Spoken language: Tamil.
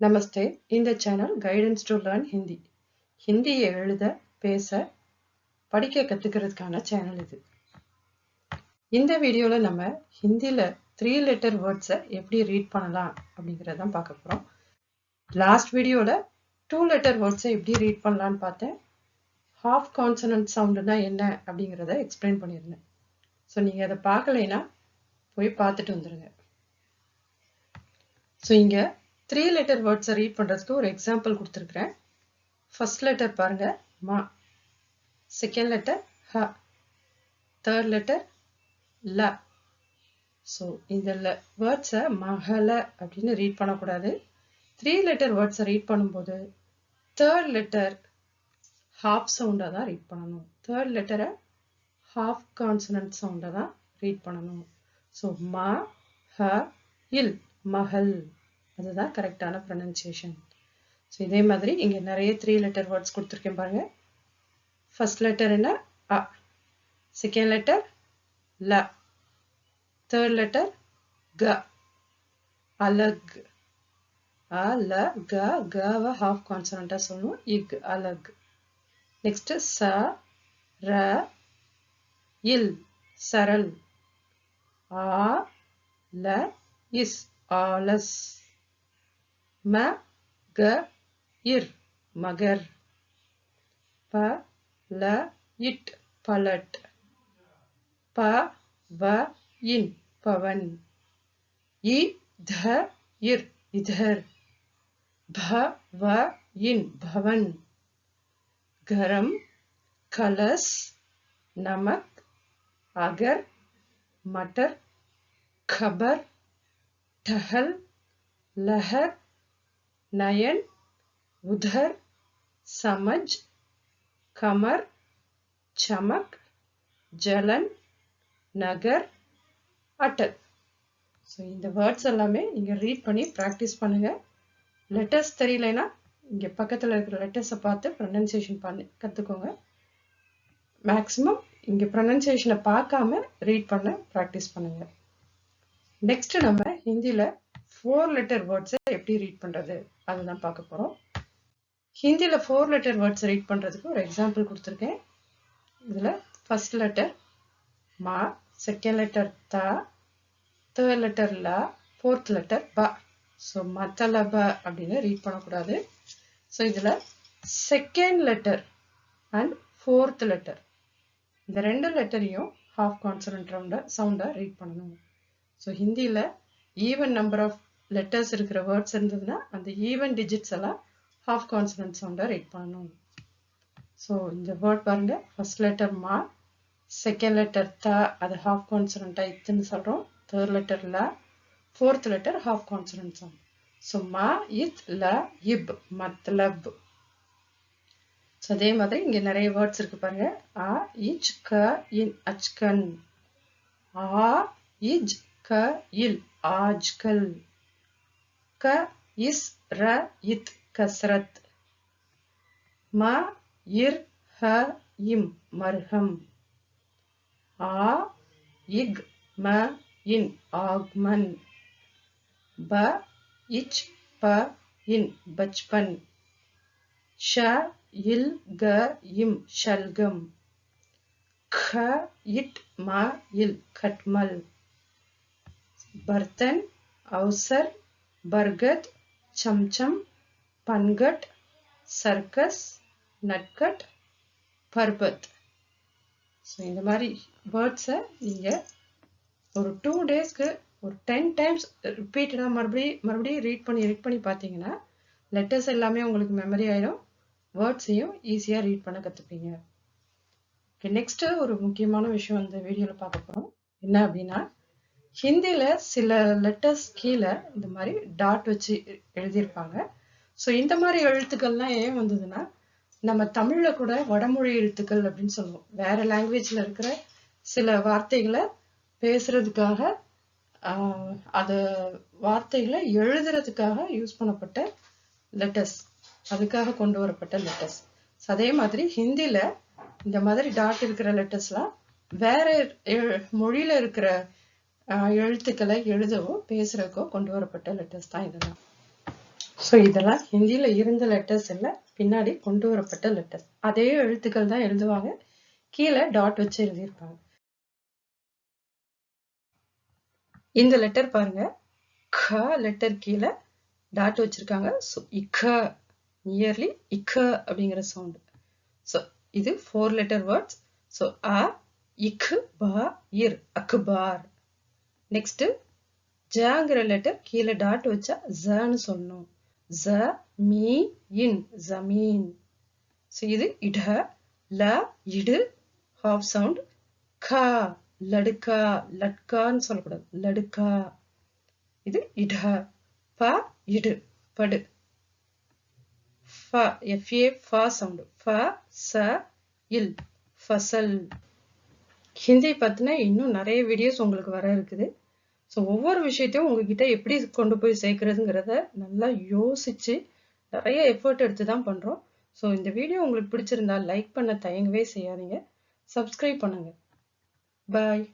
நமஸ்தே. இந்த channel guidance to learn Hindi. ஹிந்தியை எழுத, பேச, படிக்க கத்துக்கிறதுக்கான சேனல் இது. இந்த வீடியோல நம்ம ஹிந்தியில 3 லெட்டர் வேர்ட்ஸை எப்படி ரீட் பண்ணலாம் அப்படிங்கறதான் பார்க்க போறோம். லாஸ்ட் வீடியோல 2 லெட்டர் வேர்ட்ஸை எப்படி ரீட் பண்ணலாம்னு பார்த்தேன். ஹாஃப் கான்சனன்ட் சவுண்டுனா என்ன அப்படிங்கறத எக்ஸ்பிளைன் பண்ணியிருந்தேன். ஸோ நீங்க அதை பார்க்கலைன்னா போய் பார்த்துட்டு வந்துருங்க. ஸோ இங்க 3 லெட்டர் வேர்ட்ஸை ரீட் பண்றதுக்கு ஒரு எக்ஸாம்பிள் கொடுத்துருக்கிறேன். ஃபர்ஸ்ட் லெட்டர் பாருங்க, மா. செகண்ட் லெட்டர் ஹ. தேர்ட் லெட்டர் ல. ஸோ இந்த வேர்ட்ஸை மகள அப்படின்னு ரீட் பண்ணக்கூடாது. 3 லெட்டர் வேர்ட்ஸை ரீட் பண்ணும்போது தேர்ட் லெட்டர் ஹாஃப் சவுண்டாக தான் ரீட் பண்ணணும். தேர்ட் லெட்டரை ஹாஃப் கான்சனன்ட் சவுண்டாக தான் ரீட் பண்ணணும். ஸோ ம ஹ இல், மகள். அதுதான் கரெக்டான ப்ரொனன்சியேஷன். ஸோ இதே மாதிரி இங்கே நிறைய 3 லெட்டர் வேர்ட்ஸ் கொடுத்துருக்கேன் பாருங்க. ஃபர்ஸ்ட் லெட்டர் என்ன? அ. செகண்ட் லெட்டர் ல. தேர்ட் லெட்டர் க. அலக். அ ல க. கவ ஹாஃப் கான்சனண்டா சொல்லணும். இக், அலக். நெக்ஸ்ட் ச ர இல், சரல். ஆ ல இஸ், ஆலஸ். ம க இர், மகர். ப ல இட், பலட். ப வ இன், பவன். இ த இர், இதர். ப வ இன், பவன். கரம், கலஸ். நமக், அகர், மட்டர். खबर, टहल, लहर, नयन, उधर, समझ, कमर, चमक, जलन, नगर, अटल. ஸோ இந்த வேர்ட்ஸ் எல்லாமே நீங்கள் ரீட் பண்ணி ப்ராக்டிஸ் பண்ணுங்க. லெட்டர்ஸ் தெரியலைன்னா இங்கே பக்கத்தில் இருக்கிற லெட்டர்ஸை பார்த்து ப்ரொனன்சியேஷன் பண்ணி கற்றுக்கோங்க. மேக்ஸிமம் இங்கே ப்ரொனன்சியேஷனை பார்க்காம ரீட் பண்ண ப்ராக்டிஸ் பண்ணுங்க. நெக்ஸ்ட் நம்ம ஹிந்தியில 4 லெட்டர் வேர்ட்ஸை எப்படி ரீட் பண்றது அதுதான் பார்க்க போறோம். ஹிந்தியில 4 லெட்டர் வேர்ட்ஸ் ரீட் பண்றதுக்கு ஒரு எக்ஸாம்பிள் கொடுத்துருக்கேன். இதுல ஃபர்ஸ்ட் லெட்டர் மா, செகண்ட் லெட்டர் த, தேர்ட் லெட்டர் ல, ஃபோர்த் லெட்டர் ப. ஸோ மத்தலப அப்படின்னு ரீட் பண்ணக்கூடாது. ஸோ இதுல second letter and fourth letter இந்த 2 லெட்டரையும் ஹாஃப் கான்சனன்ட் சவுண்டா ரீட் பண்ணணும். ஸோ ஹிந்தியில் ஈவன் நம்பர் ஆஃப் லெட்டர்ஸ் இருக்கிற வேர்ட்ஸ் இருந்ததுன்னா அந்த ஈவன் டிஜிட்ஸ் எல்லாம் ஹாஃப் கான்சனன்ட் சவுண்டாக ரீட் பண்ணணும். ஸோ இந்த வேர்ட் பாருங்க, ஃபர்ஸ்ட் லெட்டர் மா, செகண்ட் லெட்டர் த, அது ஹாஃப் கான்சனன்ட்டாக இத்துன்னு சொல்கிறோம். தேர்ட் லெட்டர் ல, fourth letter half consonant sound. So மா இத் ல இப், மத்லப். ஸோ அதே மாதிரி இங்கே நிறைய வேர்ட்ஸ் இருக்கு பாருங்க. ஆ இச் க இன், அச்கன். ஆ இஜ் க இல், ஆஜ்கல். க இஸ் ர இத், கஸ்ரத். ம இர் ஹ இம், மர்ஹம். ஆ இக் ம இன், ஆக்மன். ப இச் ப இன், பச்பன். ஷ இல் க இம், ஷல்கம். ख इट मा इल, खटमल. बर्तन, अवसर, बरगद, चमचम, पनगट, सर्कस, नटकट, पर्वत. ஸோ இந்த மாதிரி வேர்ட்ஸை நீங்கள் ஒரு 2 டேஸ்க்கு ஒரு 10 டைம்ஸ் ரிப்பீட்டடாக மறுபடியும் ரீட் பண்ணி பார்த்தீங்கன்னா லெட்டர்ஸ் எல்லாமே உங்களுக்கு மெமரி ஆயிடும். வேர்ட்ஸையும் ஈஸியாக ரீட் பண்ண கற்றுப்பீங்க. நெக்ஸ்ட் ஒரு முக்கியமான விஷயம் இந்த வீடியோவில் பார்க்க போகிறோம். என்ன அப்படின்னா, ஹிந்தியில் சில லெட்டர்ஸ் கீழே இந்த மாதிரி டாட் வச்சு எழுதியிருப்பாங்க. ஸோ இந்த மாதிரி எழுத்துக்கள்லாம் ஏன் வந்ததுன்னா, நம்ம தமிழில் கூட வடமொழி எழுத்துக்கள் அப்படின்னு சொல்லுவோம். வேற லாங்குவேஜில் இருக்கிற சில வார்த்தைகளை பேசுறதுக்காக, அது வார்த்தைகளை எழுதுறதுக்காக யூஸ் பண்ணப்பட்ட லெட்டர்ஸ், அதுக்காக கொண்டு வரப்பட்ட லெட்டர்ஸ். அதே மாதிரி ஹிந்தியில் இந்த மாதிரி டாட் இருக்கிற லெட்டர்ஸ்லாம் வேற மொழியில இருக்கிற எழுத்துக்களை எழுதவோ பேசுறதுக்கோ கொண்டு வரப்பட்ட லெட்டர்ஸ் தான் இதெல்லாம். ஸோ இதெல்லாம் ஹிந்தியில இருந்த லெட்டர்ஸ் இல்லை, பின்னாடி கொண்டு வரப்பட்ட லெட்டர்ஸ். அதே எழுத்துக்கள் தான் எழுதுவாங்க, கீழே டாட் வச்சு எழுதியிருப்பாங்க. இந்த லெட்டர் பாருங்க, க லெட்டர் கீழே டாட் வச்சிருக்காங்க. ஸோ இக்க, நியர்லி இக்க அப்படிங்கிற சவுண்ட். ஸோ இது 4 லெட்டர் வேர்ட்ஸ். ஸோ அ இக் பா இர், அக்பார். நெக்ஸ்ட் ஜங்கிற லெட்டர் கீழே டாட் வச்சா ஜன்னு சொல்லணும். ஜ மீ இன், ஜமீன். ஸோ இது இட, ல இடு ஹாஃப் சவுண்ட். கா லடுக்கா, லட்கான்னு சொல்லக்கூடாது, லடுக்கா. இது இட. ப இடு, படு. ஃப எஃப்ஏ ஃபா சவுண்ட். ஃப ச இல், ஃபசல். ஹிந்தி பத்தின இன்னும் நிறைய வீடியோஸ் உங்களுக்கு வர இருக்குது. ஸோ ஒவ்வொரு விஷயத்தையும் உங்ககிட்ட எப்படி கொண்டு போய் சேர்க்கறதுங்கிறத நல்லா யோசிச்சு நிறைய எஃபர்ட் எடுத்து தான் பண்றோம். ஸோ இந்த வீடியோ உங்களுக்கு பிடிச்சிருந்தா லைக் பண்ண தயங்கவே செய்யாதீங்க, சப்ஸ்கிரைப் பண்ணுங்க. பாய்.